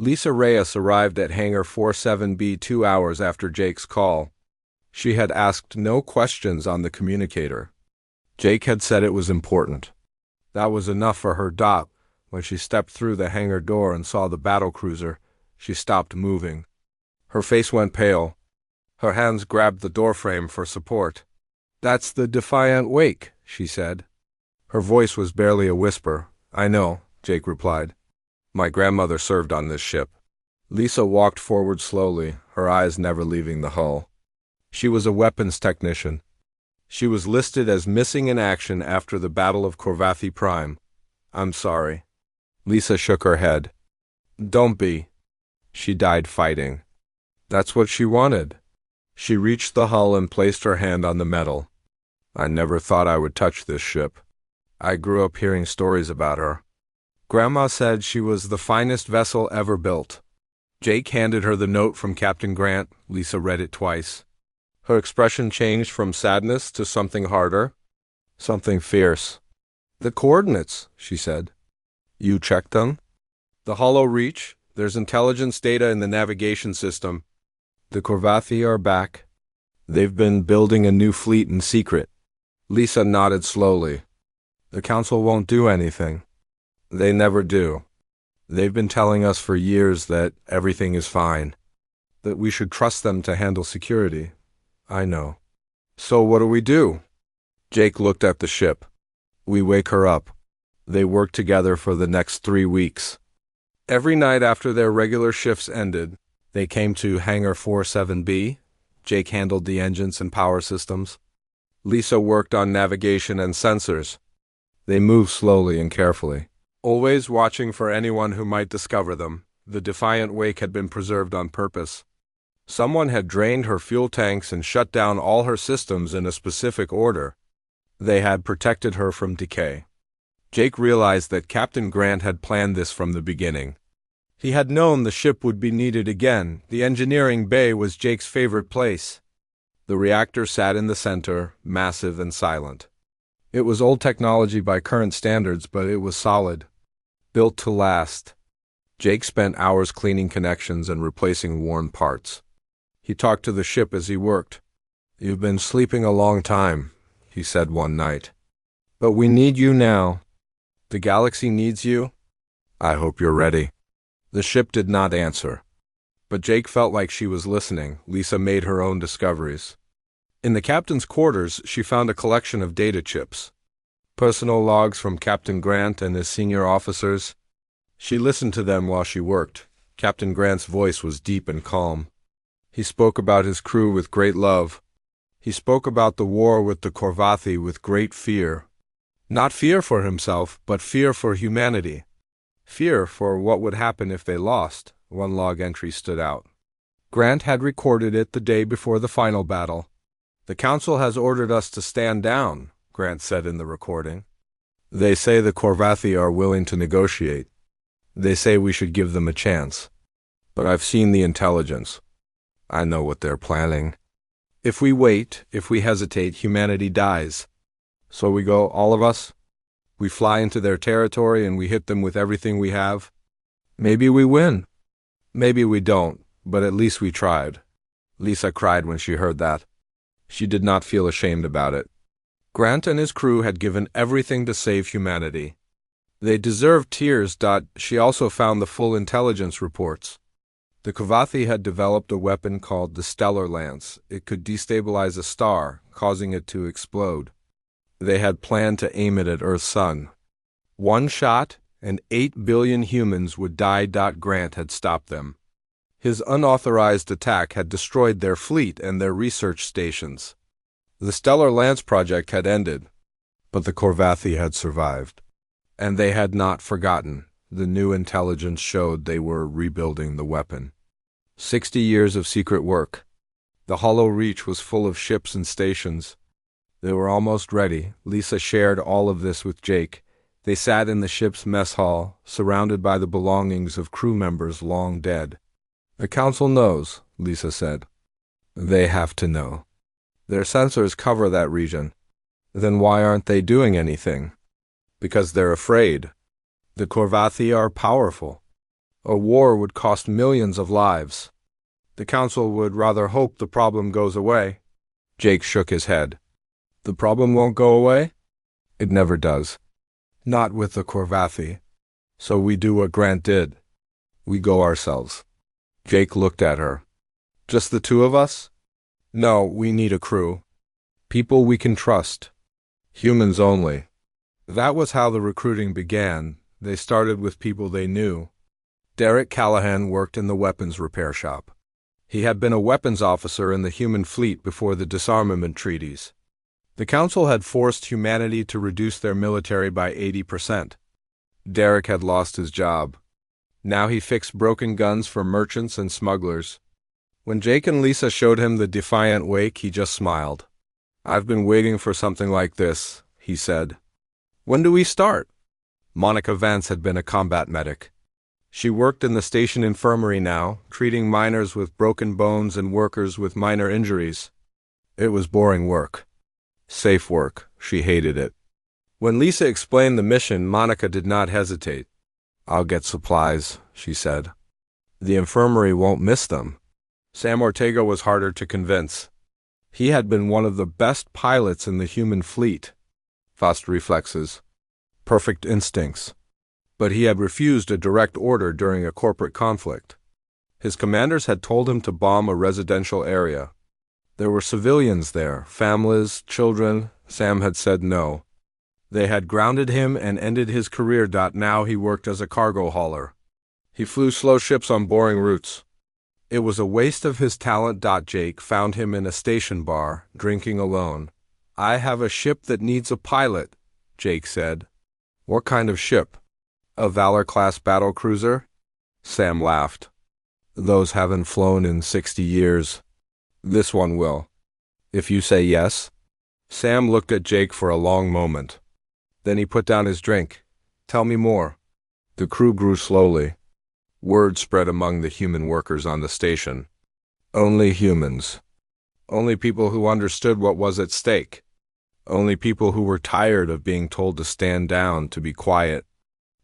Lisa Reyes arrived at Hangar 47B 2 hours after Jake's call. She had asked no questions on the communicator. Jake had said it was important. That was enough for her. When she stepped through the hangar door and saw the Battlecruiser, she stopped moving. Her face went pale. Her hands grabbed the doorframe for support. "That's the Defiant Wake," she said. Her voice was barely a whisper. "I know," Jake replied. "My grandmother served on this ship." Lisa walked forward slowly, her eyes never leaving the hull. She was a weapons technician. She was listed as missing in action after the Battle of Corvathi Prime. "I'm sorry." Lisa shook her head. "Don't be. She died fighting." That's what she wanted. She reached the hull and placed her hand on the metal. "I never thought I would touch this ship. I grew up hearing stories about her. Grandma said she was the finest vessel ever built." Jake handed her the note from Captain Grant. Lisa read it twice. Her expression changed from sadness to something harder, something fierce. "The coordinates," she said. "You checked them?" "The hollow reach. There's intelligence data in the navigation system. The Corvathi are back. They've been building a new fleet in secret." Lisa nodded slowly. "The Council won't do anything." "They never do. They've been telling us for years that everything is fine, that we should trust them to handle security." "I know." "So what do we do?" Jake looked at the ship. "We wake her up." They worked together for the next 3 weeks. Every night after their regular shifts ended, they came to Hangar 47B. Jake handled the engines and power systems. Lisa worked on navigation and sensors. They moved slowly and carefully, always watching for anyone who might discover them. The Defiant Wake had been preserved on purpose. Someone had drained her fuel tanks and shut down all her systems in a specific order. They had protected her from decay. Jake realized that Captain Grant had planned this from the beginning. He had known the ship would be needed again. The engineering bay was Jake's favorite place. The reactor sat in the center, massive and silent. It was old technology by current standards, but it was solid, built to last. Jake spent hours cleaning connections and replacing worn parts. He talked to the ship as he worked. "You've been sleeping a long time," he said one night. "But we need you now. The galaxy needs you. I hope you're ready." The ship did not answer, but Jake felt like she was listening. Lisa made her own discoveries. In the captain's quarters, she found a collection of data chips, personal logs from Captain Grant and his senior officers. She listened to them while she worked. Captain Grant's voice was deep and calm. He spoke about his crew with great love. He spoke about the war with the Corvathi with great fear. Not fear for himself, but fear for humanity. Fear for what would happen if they lost. One log entry stood out. Grant had recorded it the day before the final battle. "The Council has ordered us to stand down," Grant said in the recording. "They say the Corvathi are willing to negotiate. They say we should give them a chance. But I've seen the intelligence. I know what they're planning. If we wait, if we hesitate, humanity dies. So we go, all of us. We fly into their territory and we hit them with everything we have. Maybe we win. Maybe we don't, but at least we tried." Lisa cried when she heard that. She did not feel ashamed about it. Grant and his crew had given everything to save humanity. They deserved tears. She also found the full intelligence reports. The Corvathi had developed a weapon called the Stellar Lance. It could destabilize a star, causing it to explode. They had planned to aim it at Earth's sun. One shot, and 8 billion humans would die. Grant had stopped them. His unauthorized attack had destroyed their fleet and their research stations. The Stellar Lance project had ended, but the Corvathi had survived. And they had not forgotten. The new intelligence showed they were rebuilding the weapon. 60 years of secret work. The hollow reach was full of ships and stations. They were almost ready. Lisa shared all of this with Jake. They sat in the ship's mess hall, surrounded by the belongings of crew members long dead. "The Council knows," Lisa said. "They have to know. Their sensors cover that region. Then why aren't they doing anything?" "Because they're afraid. The Corvathi are powerful. A war would cost millions of lives. The Council would rather hope the problem goes away. Jake shook his head. The problem won't go away? It never does. Not with the Corvathi. So we do what Grant did. We go ourselves. Jake looked at her. Just the two of us? No, we need a crew. People we can trust. Humans only. That was how the recruiting began. They started with people they knew. Derek Callahan worked in the weapons repair shop. He had been a weapons officer in the human fleet before the disarmament treaties. The Council had forced humanity to reduce their military by 80%. Derek had lost his job. Now he fixed broken guns for merchants and smugglers. When Jake and Lisa showed him the Defiant Wake, he just smiled. I've been waiting for something like this, he said. When do we start? Monica Vance had been a combat medic. She worked in the station infirmary now, treating miners with broken bones and workers with minor injuries. It was boring work. Safe work. She hated it. When Lisa explained the mission, Monica did not hesitate. I'll get supplies, she said. The infirmary won't miss them. Sam Ortega was harder to convince. He had been one of the best pilots in the human fleet. Fast reflexes. Perfect instincts. But he had refused a direct order during a corporate conflict. His commanders had told him to bomb a residential area. There were civilians there, families, children. Sam had said no. They had grounded him and ended his career. Now he worked as a cargo hauler. He flew slow ships on boring routes. It was a waste of his talent. Jake found him in a station bar, drinking alone. I have a ship that needs a pilot, Jake said. What kind of ship? A Valor-class battlecruiser? Sam laughed. Those haven't flown in 60 years. This one will. If you say yes. Sam looked at Jake for a long moment. Then he put down his drink. Tell me more. The crew grew slowly. Word spread among the human workers on the station. Only humans. Only people who understood what was at stake. Only people who were tired of being told to stand down, to be quiet,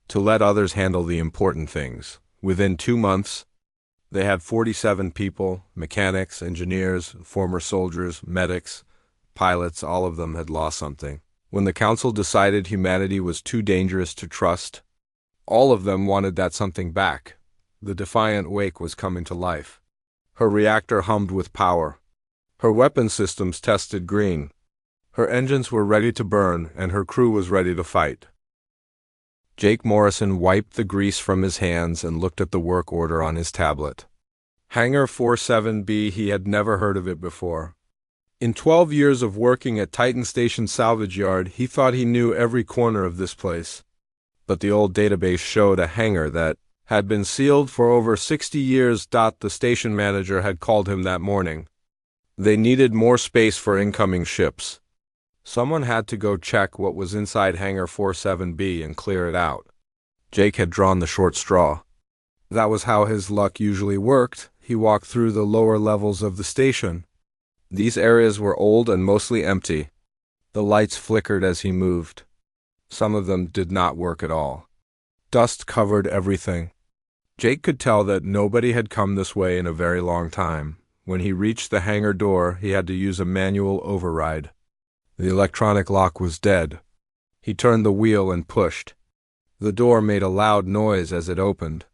to let others handle the important things. Within 2 months, they had 47 people, mechanics, engineers, former soldiers, medics, pilots. All of them had lost something. When the Council decided humanity was too dangerous to trust, all of them wanted that something back. The Defiant Wake was coming to life. Her reactor hummed with power. Her weapon systems tested green. Her engines were ready to burn, and her crew was ready to fight. Jake Morrison wiped the grease from his hands and looked at the work order on his tablet. Hangar 47B, he had never heard of it before. In 12 years of working at Titan Station Salvage Yard, he thought he knew every corner of this place. But the old database showed a hangar that had been sealed for over 60 years. The station manager had called him that morning. They needed more space for incoming ships. Someone had to go check what was inside Hangar 47B and clear it out. Jake had drawn the short straw. That was how his luck usually worked. He walked through the lower levels of the station. These areas were old and mostly empty. The lights flickered as he moved. Some of them did not work at all. Dust covered everything. Jake could tell that nobody had come this way in a very long time. When he reached the hangar door, he had to use a manual override. The electronic lock was dead. He turned the wheel and pushed. The door made a loud noise as it opened.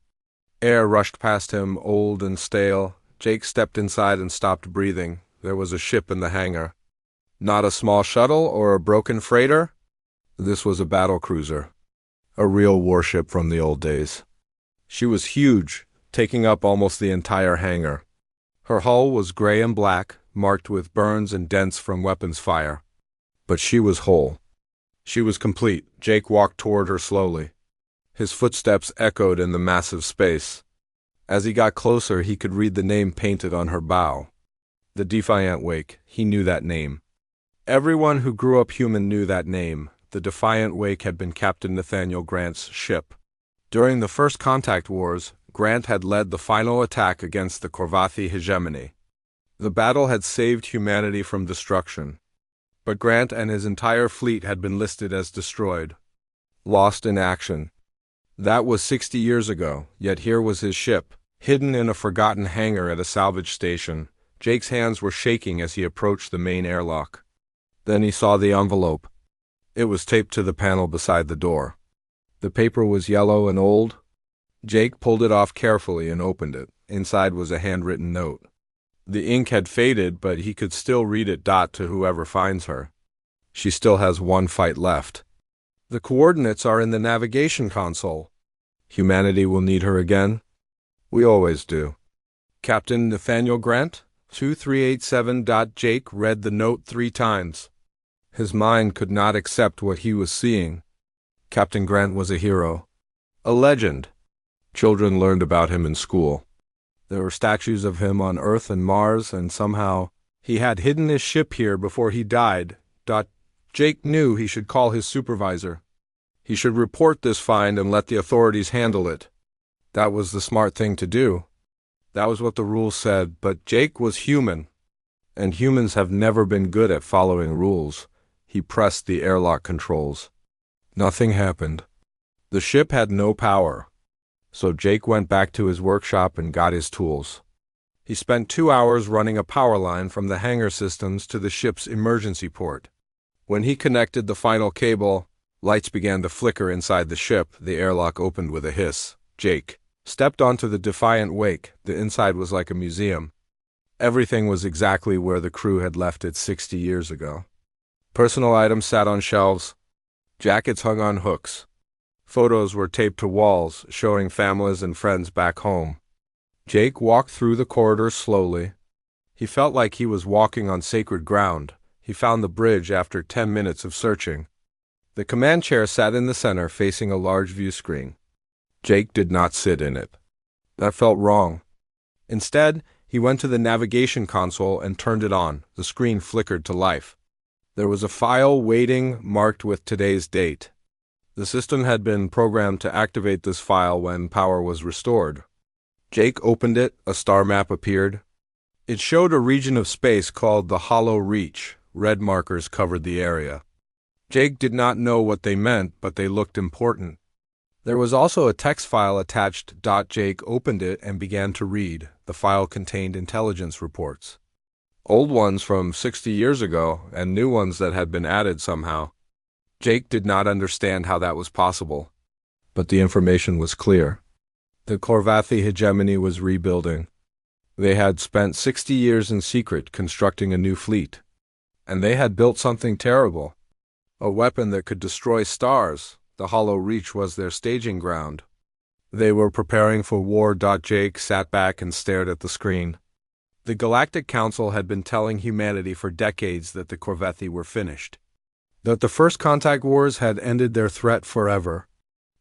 Air rushed past him, old and stale. Jake stepped inside and stopped breathing. There was a ship in the hangar. Not a small shuttle or a broken freighter. This was a battlecruiser. A real warship from the old days. She was huge, taking up almost the entire hangar. Her hull was gray and black, marked with burns and dents from weapons fire. But she was whole. She was complete. Jake walked toward her slowly. His footsteps echoed in the massive space. As he got closer, he could read the name painted on her bow. The Defiant Wake. He knew that name. Everyone who grew up human knew that name. The Defiant Wake had been Captain Nathaniel Grant's ship. During the First Contact Wars, Grant had led the final attack against the Corvathi hegemony. The battle had saved humanity from destruction. But Grant and his entire fleet had been listed as destroyed, lost in action. That was 60 years ago, yet here was his ship, hidden in a forgotten hangar at a salvage station. Jake's hands were shaking as he approached the main airlock. Then he saw the envelope. It was taped to the panel beside the door. The paper was yellow and old. Jake pulled it off carefully and opened it. Inside was a handwritten note. The ink had faded, but he could still read it. To whoever finds her. She still has one fight left. The coordinates are in the navigation console. Humanity will need her again. We always do. Captain Nathaniel Grant, 2387. Jake read the note 3 times. His mind could not accept what he was seeing. Captain Grant was a hero. A legend. Children learned about him in school. There were statues of him on Earth and Mars, and somehow he had hidden his ship here before he died. Jake knew he should call his supervisor. He should report this find and let the authorities handle it. That was the smart thing to do. That was what the rules said, but Jake was human, and humans have never been good at following rules. He pressed the airlock controls. Nothing happened. The ship had no power. So Jake went back to his workshop and got his tools. He spent 2 hours running a power line from the hangar systems to the ship's emergency port. When he connected the final cable, lights began to flicker inside the ship. The airlock opened with a hiss. Jake stepped onto the Defiant wake. The inside was like a museum. Everything was exactly where the crew had left it 60 years ago. Personal items sat on shelves. Jackets hung on hooks. Photos were taped to walls, showing families and friends back home. Jake walked through the corridors slowly. He felt like he was walking on sacred ground. He found the bridge after 10 minutes of searching. The command chair sat in the center, facing a large view screen. Jake did not sit in it. That felt wrong. Instead, he went to the navigation console and turned it on. The screen flickered to life. There was a file waiting, marked with today's date. The system had been programmed to activate this file when power was restored. Jake opened it. A star map appeared. It showed a region of space called the Hollow Reach. Red markers covered the area. Jake did not know what they meant, but they looked important. There was also a text file attached. Jake opened it and began to read. The file contained intelligence reports. Old ones from 60 years ago, and new ones that had been added somehow. Jake did not understand how that was possible, but the information was clear. The Corvathi hegemony was rebuilding. They had spent 60 years in secret constructing a new fleet, and they had built something terrible, a weapon that could destroy stars. The Hollow Reach was their staging ground. They were preparing for war. Jake sat back and stared at the screen. The Galactic Council had been telling humanity for decades that the Corvathi were finished. That the First Contact Wars had ended their threat forever.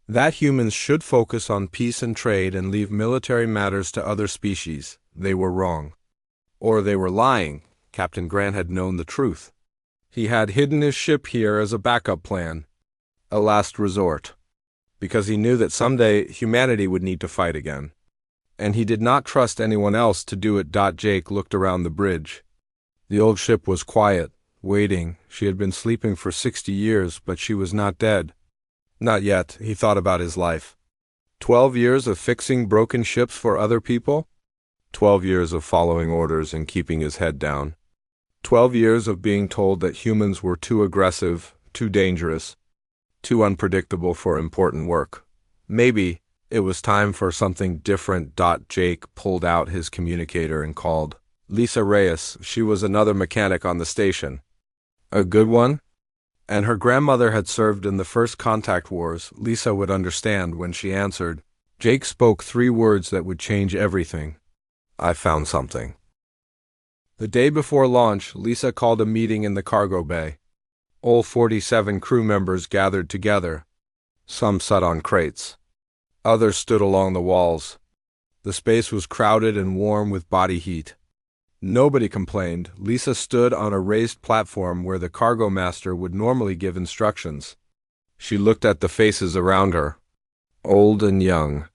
That humans should focus on peace and trade and leave military matters to other species. They were wrong. Or they were lying. Captain Grant had known the truth. He had hidden his ship here as a backup plan, a last resort, because he knew that someday humanity would need to fight again. And he did not trust anyone else to do it. Jake looked around the bridge. The old ship was quiet. Waiting. She had been sleeping for 60 years, but she was not dead. Not yet. He thought about his life. 12 years of fixing broken ships for other people? 12 years of following orders and keeping his head down. 12 years of being told that humans were too aggressive, too dangerous, too unpredictable for important work. Maybe it was time for something different. Jake pulled out his communicator and called Lisa Reyes. She was another mechanic on the station. A good one? And her grandmother had served in the First Contact Wars. Lisa would understand when she answered. Jake spoke 3 words that would change everything. I found something. The day before launch, Lisa called a meeting in the cargo bay. All 47 crew members gathered together. Some sat on crates. Others stood along the walls. The space was crowded and warm with body heat. Nobody complained. Lisa stood on a raised platform where the cargo master would normally give instructions. She looked at the faces around her. Old and young.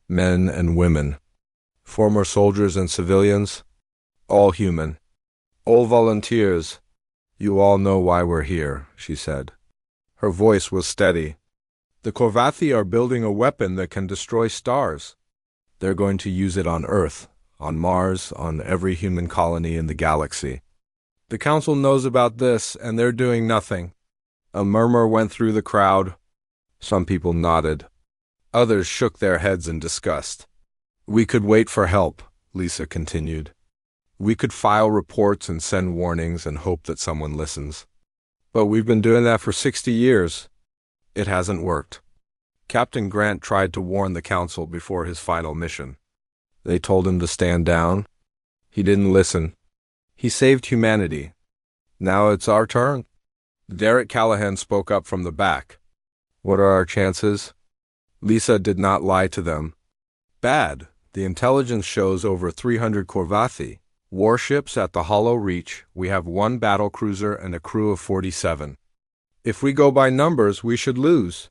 Men and women. Former soldiers and civilians. All human. All volunteers. You all know why we're here, she said. Her voice was steady. The Korvathi are building a weapon that can destroy stars. They're going to use it on Earth, on Mars, on every human colony in the galaxy. The council knows about this, and they're doing nothing. A murmur went through the crowd. Some people nodded. Others shook their heads in disgust. We could wait for help, Lisa continued. We could file reports and send warnings and hope that someone listens. But we've been doing that for 60 years. It hasn't worked. Captain Grant tried to warn the council before his final mission. They told him to stand down. He didn't listen. He saved humanity. Now it's our turn. Derek Callahan spoke up from the back. What are our chances? Lisa did not lie to them. Bad. The intelligence shows over 300 Korvathi. Warships at the Hollow Reach. We have 1 battlecruiser and a crew of 47. If we go by numbers, we should lose.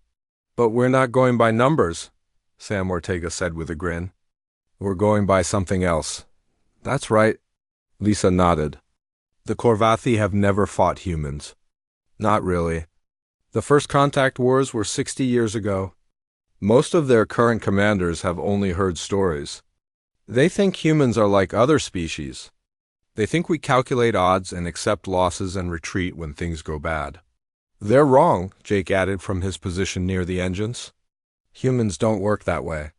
But we're not going by numbers, Sam Ortega said with a grin. We're going by something else. That's right. Lisa nodded. The Korvathi have never fought humans. Not really. The first contact wars were 60 years ago. Most of their current commanders have only heard stories. They think humans are like other species. They think we calculate odds and accept losses and retreat when things go bad. They're wrong, Jake added from his position near the engines. Humans don't work that way.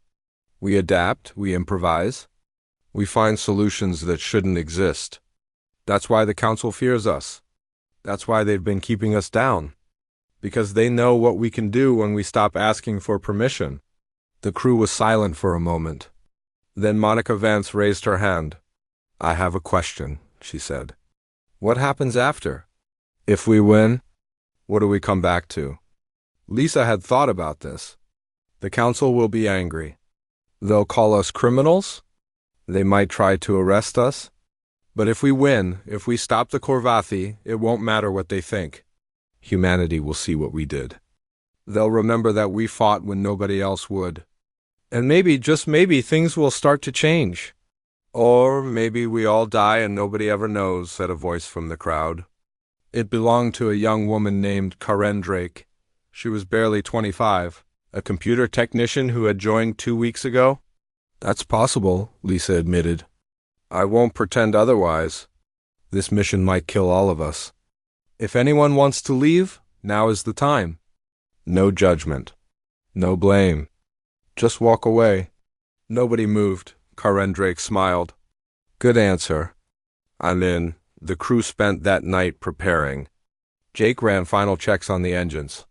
We adapt, we improvise. We find solutions that shouldn't exist. That's why the council fears us. That's why they've been keeping us down. Because they know what we can do when we stop asking for permission. The crew was silent for a moment. Then Monica Vance raised her hand. I have a question, she said. What happens after? If we win, what do we come back to? Lisa had thought about this. The council will be angry. They'll call us criminals. They might try to arrest us. But if we win, if we stop the Korvathi, it won't matter what they think. Humanity will see what we did. They'll remember that we fought when nobody else would. And maybe, just maybe, things will start to change. Or maybe we all die and nobody ever knows, said a voice from the crowd. It belonged to a young woman named Karen Drake. She was barely 25, a computer technician who had joined 2 weeks ago. That's possible, Lisa admitted. I won't pretend otherwise. This mission might kill all of us. If anyone wants to leave, now is the time. No judgment. No blame. Just walk away. Nobody moved. Karen Drake smiled. Good answer. I'm in. The crew spent that night preparing. Jake ran final checks on the engines.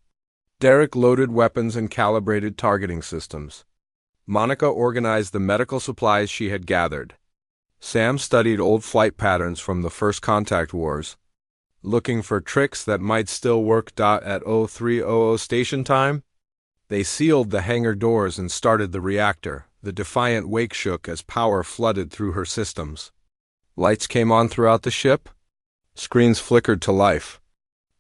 Derek loaded weapons and calibrated targeting systems. Monica organized the medical supplies she had gathered. Sam studied old flight patterns from the first contact wars, looking for tricks that might still work. At 0300 station time, they sealed the hangar doors and started the reactor. The Defiant wake shook as power flooded through her systems. Lights came on throughout the ship. Screens flickered to life.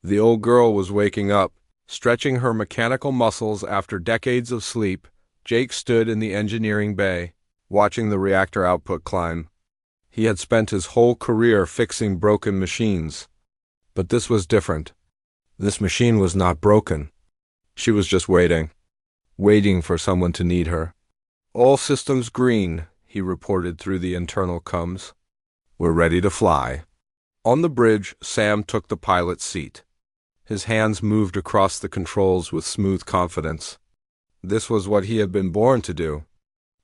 The old girl was waking up, stretching her mechanical muscles after decades of sleep. Jake stood in the engineering bay, watching the reactor output climb. He had spent his whole career fixing broken machines. But this was different. This machine was not broken. She was just waiting. Waiting for someone to need her. All systems green, he reported through the internal comms. We're ready to fly. On the bridge, Sam took the pilot's seat. His hands moved across the controls with smooth confidence. This was what he had been born to do.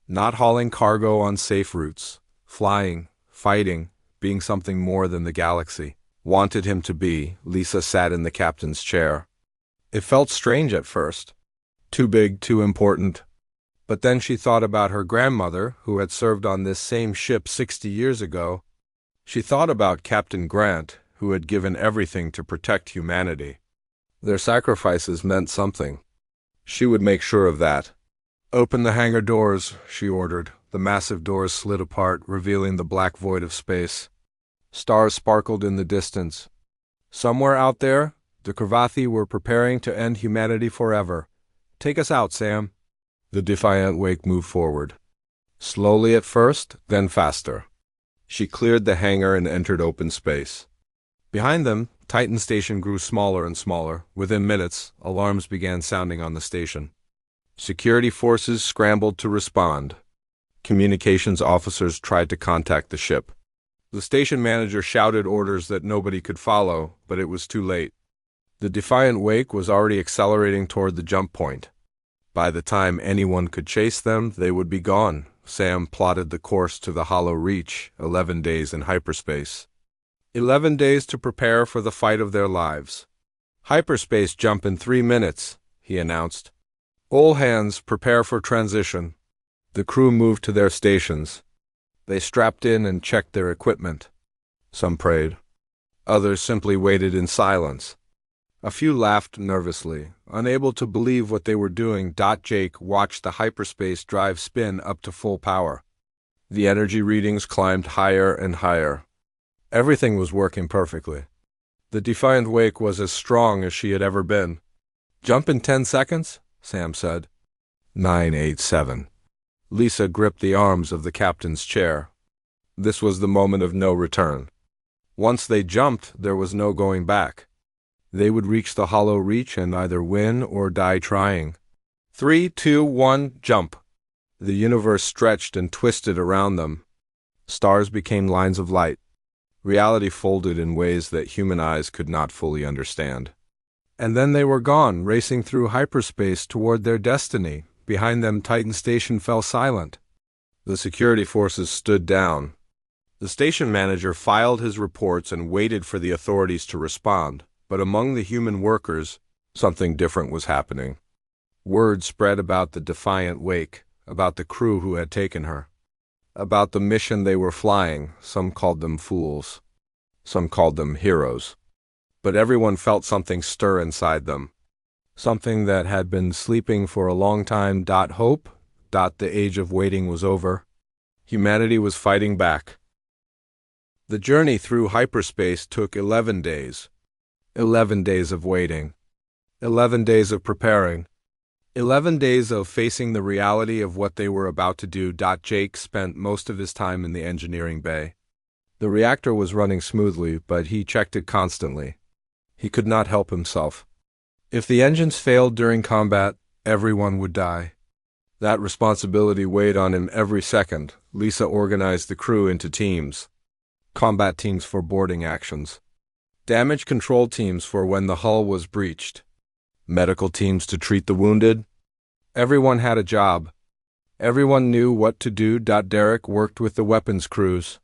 Not hauling cargo on safe routes. Flying, fighting, being something more than the galaxy wanted him to be. Lisa sat in the captain's chair. It felt strange at first. Too big, too important. But then she thought about her grandmother, who had served on this same ship 60 years ago. She thought about Captain Grant, who had given everything to protect humanity. Their sacrifices meant something. She would make sure of that. Open the hangar doors, she ordered. The massive doors slid apart, revealing the black void of space. Stars sparkled in the distance. Somewhere out there, the Korvathi were preparing to end humanity forever. Take us out, Sam. The Defiant wake moved forward. Slowly at first, then faster. She cleared the hangar and entered open space. Behind them, Titan Station grew smaller and smaller. Within minutes, alarms began sounding on the station. Security forces scrambled to respond. Communications officers tried to contact the ship. The station manager shouted orders that nobody could follow, but it was too late. The Defiant Wake was already accelerating toward the jump point. By the time anyone could chase them, they would be gone. Sam plotted the course to the Hollow Reach, 11 days in hyperspace. 11 days to prepare for the fight of their lives. Hyperspace jump in 3 minutes, he announced. All hands prepare for transition. The crew moved to their stations. They strapped in and checked their equipment. Some prayed. Others simply waited in silence. A few laughed nervously, unable to believe what they were doing. Jake watched the hyperspace drive spin up to full power. The energy readings climbed higher and higher. Everything was working perfectly. The Defiant Wake was as strong as she had ever been. Jump in 10 seconds, Sam said. 9, 8, 7. Lisa gripped the arms of the captain's chair. This was the moment of no return. Once they jumped, there was no going back. They would reach the Hollow Reach and either win or die trying. 3, 2, 1, jump. The universe stretched and twisted around them. Stars became lines of light. Reality folded in ways that human eyes could not fully understand. And then they were gone, racing through hyperspace toward their destiny. Behind them, Titan Station fell silent. The security forces stood down. The station manager filed his reports and waited for the authorities to respond. But among the human workers, something different was happening. Word spread about the Defiant Wake, about the crew who had taken her, about the mission they were flying. Some called them fools. Some called them heroes. But everyone felt something stir inside them. Something that had been sleeping for a long time. Hope. The age of waiting was over. Humanity was fighting back. The journey through hyperspace took 11 days. 11 days of waiting. 11 days of preparing. 11 days of facing the reality of what they were about to do. Jake spent most of his time in the engineering bay. The reactor was running smoothly, but he checked it constantly. He could not help himself. If the engines failed during combat, everyone would die. That responsibility weighed on him every second. Lisa organized the crew into teams. Combat teams for boarding actions. Damage control teams for when the hull was breached. Medical teams to treat the wounded. Everyone had a job. Everyone knew what to do. Derek worked with the weapons crews.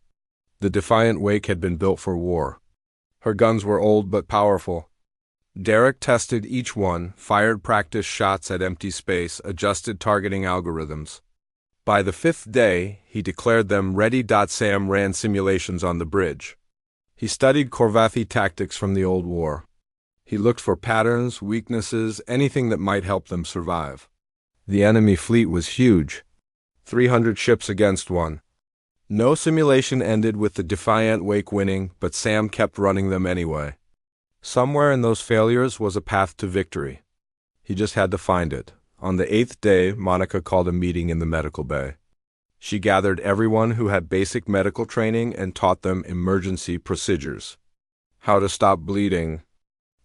The Defiant Wake had been built for war. Her guns were old but powerful. Derek tested each one, fired practice shots at empty space, adjusted targeting algorithms. By the 5th day, he declared them ready. Sam ran simulations on the bridge. He studied Corvathi tactics from the old war. He looked for patterns, weaknesses, anything that might help them survive. The enemy fleet was huge. 300 ships against one. No simulation ended with the Defiant Wake winning, but Sam kept running them anyway. Somewhere in those failures was a path to victory. He just had to find it. On the 8th day, Monica called a meeting in the medical bay. She gathered everyone who had basic medical training and taught them emergency procedures. How to stop bleeding,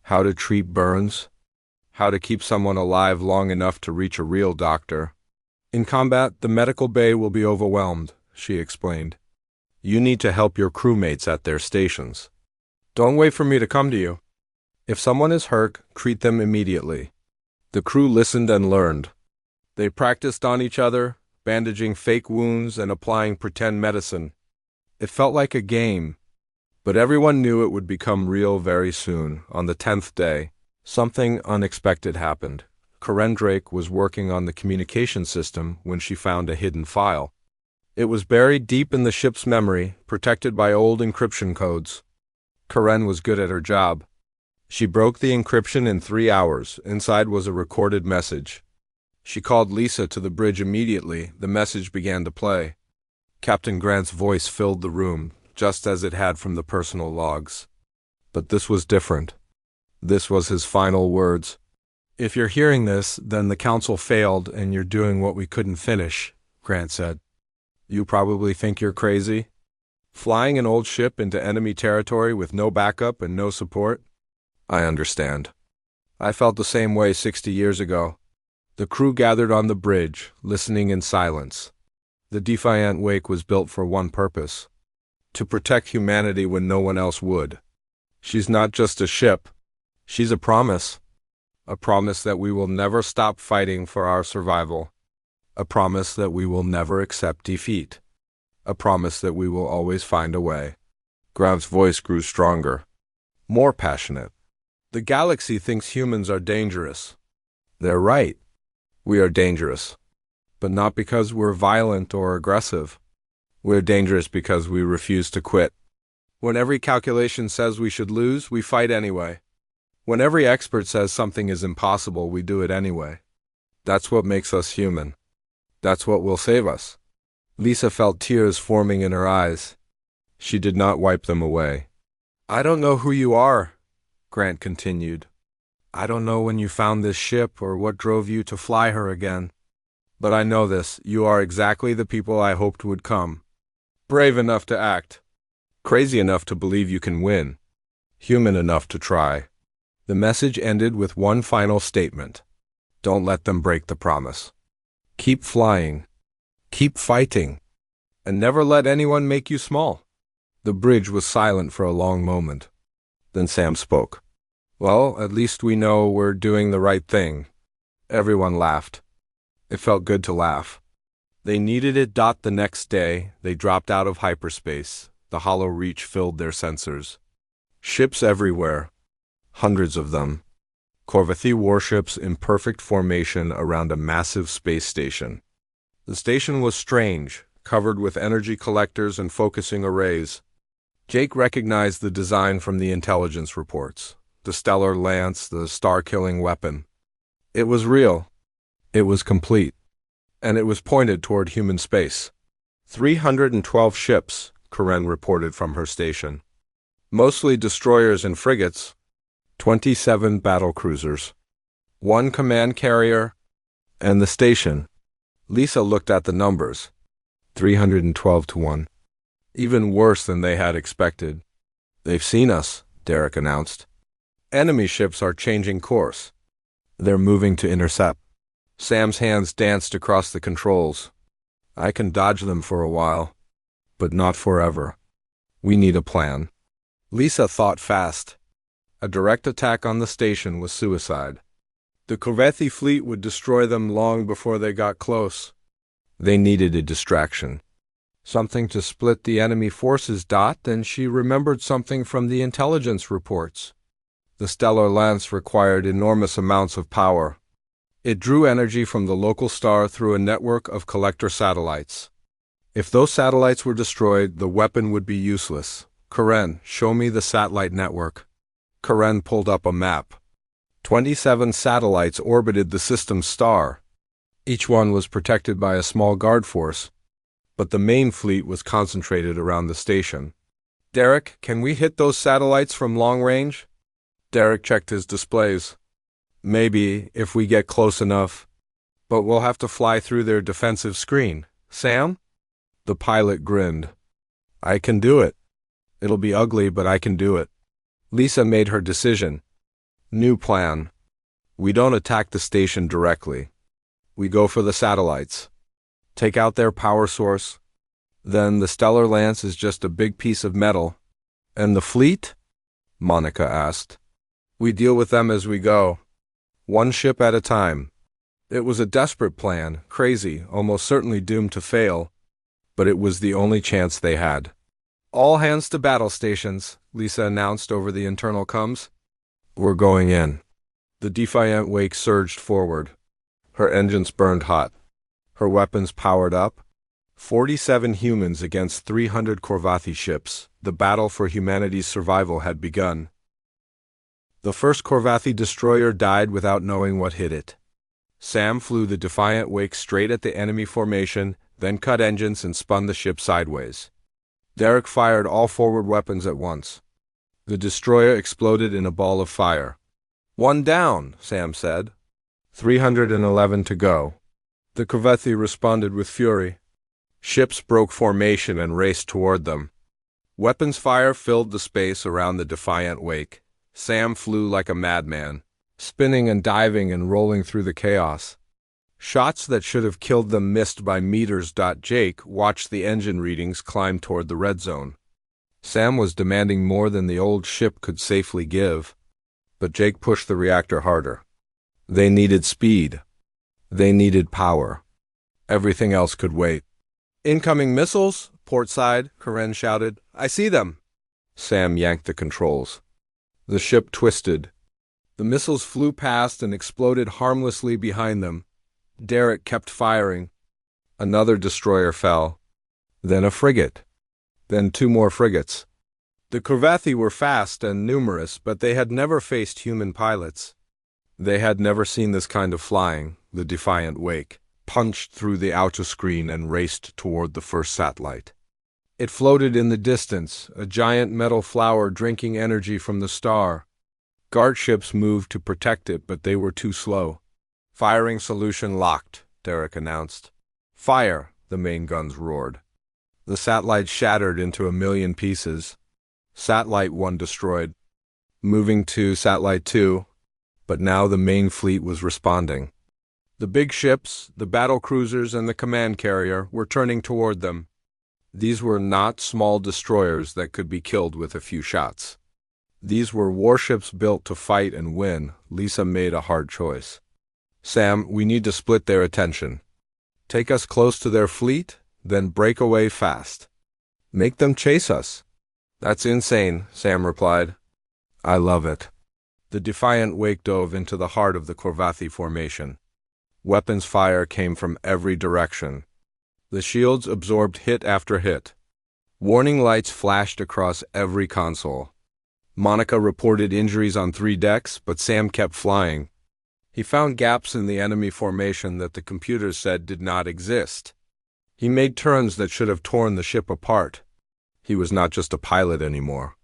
how to treat burns, how to keep someone alive long enough to reach a real doctor. In combat, the medical bay will be overwhelmed, she explained. You need to help your crewmates at their stations. Don't wait for me to come to you. If someone is hurt, treat them immediately. The crew listened and learned. They practiced on each other, bandaging fake wounds and applying pretend medicine. It felt like a game, but everyone knew it would become real very soon. On the 10th day, something unexpected happened. Karen Drake was working on the communication system when she found a hidden file. It was buried deep in the ship's memory, protected by old encryption codes. Karen was good at her job. She broke the encryption in 3 hours. Inside was a recorded message. She called Lisa to the bridge immediately. The message began to play. Captain Grant's voice filled the room, just as it had from the personal logs. But this was different. This was his final words. If you're hearing this, then the council failed and you're doing what we couldn't finish, Grant said. You probably think you're crazy. Flying an old ship into enemy territory with no backup and no support? I understand. I felt the same way 60 years ago. The crew gathered on the bridge, listening in silence. The Defiant Wake was built for one purpose: to protect humanity when no one else would. She's not just a ship. She's a promise. A promise that we will never stop fighting for our survival. A promise that we will never accept defeat. A promise that we will always find a way. Grav's voice grew stronger, more passionate. The galaxy thinks humans are dangerous. They're right. We are dangerous. But not because we're violent or aggressive. We're dangerous because we refuse to quit. When every calculation says we should lose, we fight anyway. When every expert says something is impossible, we do it anyway. That's what makes us human. That's what will save us. Lisa felt tears forming in her eyes. She did not wipe them away. I don't know who you are, Grant continued. I don't know when you found this ship or what drove you to fly her again. But I know this: you are exactly the people I hoped would come. Brave enough to act. Crazy enough to believe you can win. Human enough to try. The message ended with one final statement. Don't let them break the promise. Keep flying. Keep fighting. And never let anyone make you small. The bridge was silent for a long moment. Then Sam spoke. Well, at least we know we're doing the right thing. Everyone laughed. It felt good to laugh. They needed it. The next day, they dropped out of hyperspace. The hollow reach filled their sensors. Ships everywhere. Hundreds of them. Corvathi warships in perfect formation around a massive space station. The station was strange, covered with energy collectors and focusing arrays. Jake recognized the design from the intelligence reports. The stellar lance, the star-killing weapon. It was real. It was complete. And it was pointed toward human space. 312 ships, Karen reported from her station. Mostly destroyers and frigates. 27 battlecruisers. 1 command carrier. And the station. Lisa looked at the numbers. 312 to 1. Even worse than they had expected. They've seen us, Derek announced. Enemy ships are changing course. They're moving to intercept. Sam's hands danced across the controls. I can dodge them for a while, but not forever. We need a plan. Lisa thought fast. A direct attack on the station was suicide. The Corvethi fleet would destroy them long before they got close. They needed a distraction. Something to split the enemy forces. Then she remembered something from the intelligence reports. The stellar lance required enormous amounts of power. It drew energy from the local star through a network of collector satellites. If those satellites were destroyed, the weapon would be useless. Karen, show me the satellite network. Karen pulled up a map. 27 satellites orbited the system's star. Each one was protected by a small guard force, but the main fleet was concentrated around the station. Derek, can we hit those satellites from long range? Derek checked his displays. Maybe, if we get close enough. But we'll have to fly through their defensive screen. Sam? The pilot grinned. I can do it. It'll be ugly, but I can do it. Lisa made her decision. New plan. We don't attack the station directly. We go for the satellites. Take out their power source. Then the stellar lance is just a big piece of metal. And the fleet? Monica asked. We deal with them as we go. One ship at a time. It was a desperate plan, crazy, almost certainly doomed to fail. But it was the only chance they had. All hands to battle stations, Lisa announced over the internal comms. We're going in. The Defiant Wake surged forward. Her engines burned hot. Her weapons powered up. 47 humans against 300 Corvathi ships. The battle for humanity's survival had begun. The first Corvathi destroyer died without knowing what hit it. Sam flew the Defiant Wake straight at the enemy formation, then cut engines and spun the ship sideways. Derek fired all forward weapons at once. The destroyer exploded in a ball of fire. 1 down, Sam said. 311 to go. The Corvethi responded with fury. Ships broke formation and raced toward them. Weapons fire filled the space around the defiant wake. Sam flew like a madman, spinning and diving and rolling through the chaos. Shots that should have killed them missed by meters. Jake watched the engine readings climb toward the red zone. Sam was demanding more than the old ship could safely give, but Jake pushed the reactor harder. They needed speed. They needed power. Everything else could wait. "Incoming missiles!" Portside, Karen shouted. "I see them!" Sam yanked the controls. The ship twisted. The missiles flew past and exploded harmlessly behind them. Derek kept firing. Another destroyer fell. Then a frigate. Then 2 more frigates. The Corvathi were fast and numerous, but they had never faced human pilots. They had never seen this kind of flying. The defiant wake punched through the outer screen and raced toward the first satellite. It floated in the distance, a giant metal flower drinking energy from the star. Guard ships moved to protect it, but they were too slow. "Firing solution locked," Derek announced. "Fire," the main guns roared. The satellite shattered into 1,000,000 pieces. Satellite 1 destroyed. Moving to Satellite 2, but now the main fleet was responding. The big ships, the battlecruisers and the command carrier, were turning toward them. These were not small destroyers that could be killed with a few shots. These were warships built to fight and win. Lisa made a hard choice. "Sam, we need to split their attention. Take us close to their fleet, then break away fast. Make them chase us." "That's insane," Sam replied. "I love it." The defiant wake dove into the heart of the Corvathi formation. Weapons fire came from every direction. The shields absorbed hit after hit. Warning lights flashed across every console. Monica reported injuries on 3 decks, but Sam kept flying. He found gaps in the enemy formation that the computers said did not exist. He made turns that should have torn the ship apart. He was not just a pilot anymore.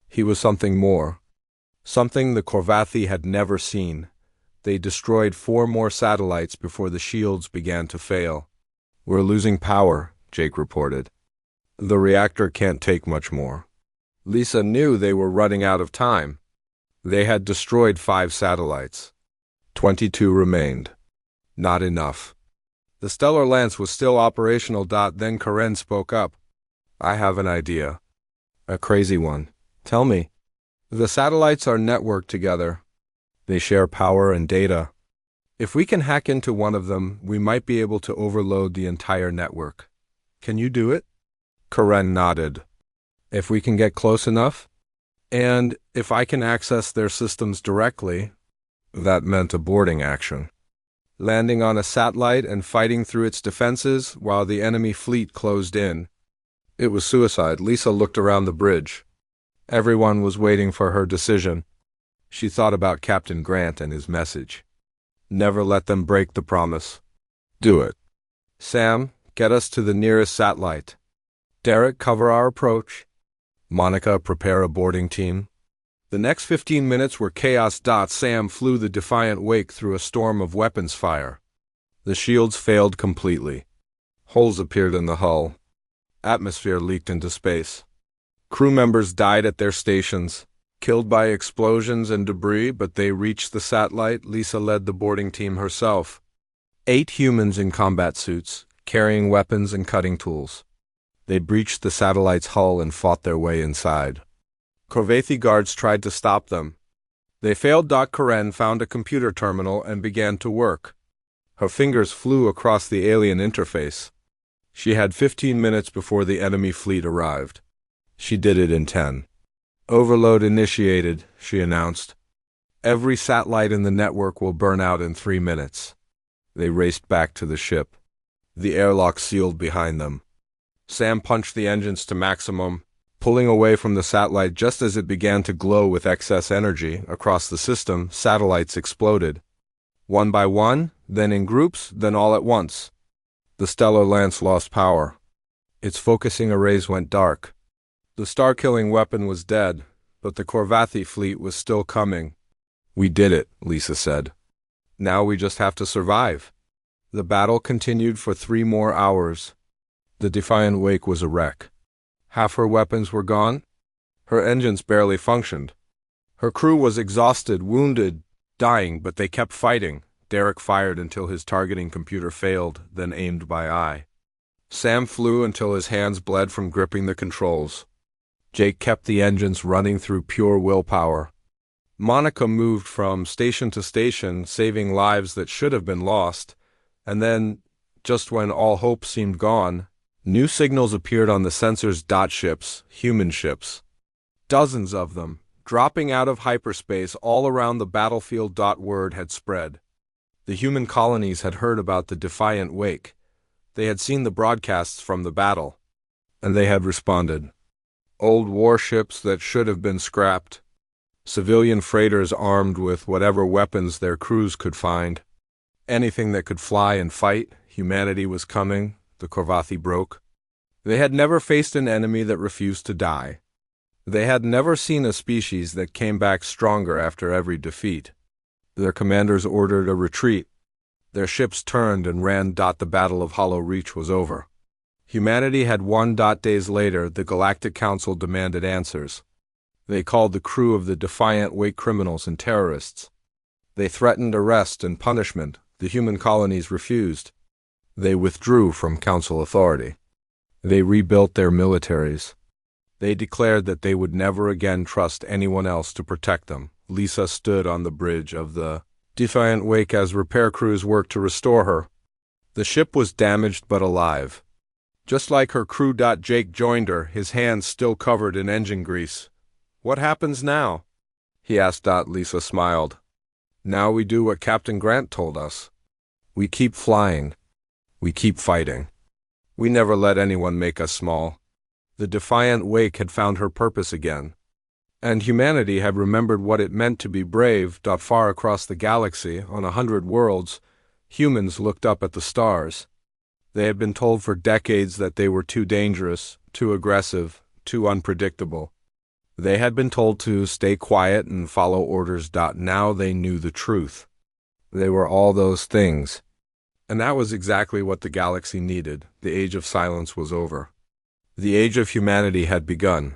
He was something more. Something the Corvathi had never seen. They destroyed 4 more satellites before the shields began to fail. "We're losing power," Jake reported. "The reactor can't take much more." Lisa knew they were running out of time. They had destroyed 5 satellites. 22 remained. Not enough. The Stellar Lance was still operational. Then Karen spoke up. "I have an idea. A crazy one." "Tell me." "The satellites are networked together. They share power and data. If we can hack into one of them, we might be able to overload the entire network. Can you do it?" Karen nodded. "If we can get close enough, and if I can access their systems directly." That meant a boarding action. Landing on a satellite and fighting through its defenses while the enemy fleet closed in. It was suicide. Lisa looked around the bridge. Everyone was waiting for her decision. She thought about Captain Grant and his message. Never let them break the promise. Do it. "Sam, get us to the nearest satellite. Derek, cover our approach. Monica, prepare a boarding team." The next 15 minutes were chaos. Sam flew the defiant wake through a storm of weapons fire. The shields failed completely. Holes appeared in the hull. Atmosphere leaked into space. Crew members died at their stations, killed by explosions and debris, but they reached the satellite. Lisa led the boarding team herself. 8 humans in combat suits, carrying weapons and cutting tools. They breached the satellite's hull and fought their way inside. Corvathi guards tried to stop them. They failed. Karen found a computer terminal and began to work. Her fingers flew across the alien interface. She had 15 minutes before the enemy fleet arrived. She did it in 10. "Overload initiated," she announced. "Every satellite in the network will burn out in 3 minutes." They raced back to the ship. The airlock sealed behind them. Sam punched the engines to maximum, pulling away from the satellite just as it began to glow with excess energy. Across the system, satellites exploded. One by one, then in groups, then all at once. The Stellar Lance lost power. Its focusing arrays went dark. The star-killing weapon was dead, but the Corvathi fleet was still coming. "We did it," Lisa said. "Now we just have to survive." The battle continued for 3 more hours. The defiant wake was a wreck. Half her weapons were gone. Her engines barely functioned. Her crew was exhausted, wounded, dying, but they kept fighting. Derek fired until his targeting computer failed, then aimed by eye. Sam flew until his hands bled from gripping the controls. Jake kept the engines running through pure willpower. Monica moved from station to station, saving lives that should have been lost, and then, just when all hope seemed gone, new signals appeared on the sensors. Ships, human ships. Dozens of them, dropping out of hyperspace all around the battlefield. Word had spread. The human colonies had heard about the defiant wake. They had seen the broadcasts from the battle, and they had responded. Old warships that should have been scrapped. Civilian freighters armed with whatever weapons their crews could find. Anything that could fly and fight. Humanity was coming, the Korvathi broke. They had never faced an enemy that refused to die. They had never seen a species that came back stronger after every defeat. Their commanders ordered a retreat. Their ships turned and ran. The Battle of Hollow Reach was over. Humanity had won. Days later, the Galactic Council demanded answers. They called the crew of the defiant wake criminals and terrorists. They threatened arrest and punishment. The human colonies refused. They withdrew from Council authority. They rebuilt their militaries. They declared that they would never again trust anyone else to protect them. Lisa stood on the bridge of the defiant wake as repair crews worked to restore her. The ship was damaged but alive. Just like her crew. Jake joined her, his hands still covered in engine grease. What happens now? He asked. Lisa smiled. Now we do what Captain Grant told us. We keep flying. We keep fighting. We never let anyone make us small. The defiant wake had found her purpose again. And humanity had remembered what it meant to be brave. Far across the galaxy, on 100 worlds, humans looked up at the stars. They had been told for decades that they were too dangerous, too aggressive, too unpredictable. They had been told to stay quiet and follow orders. Now they knew the truth. They were all those things. And that was exactly what the galaxy needed. The age of silence was over. The age of humanity had begun.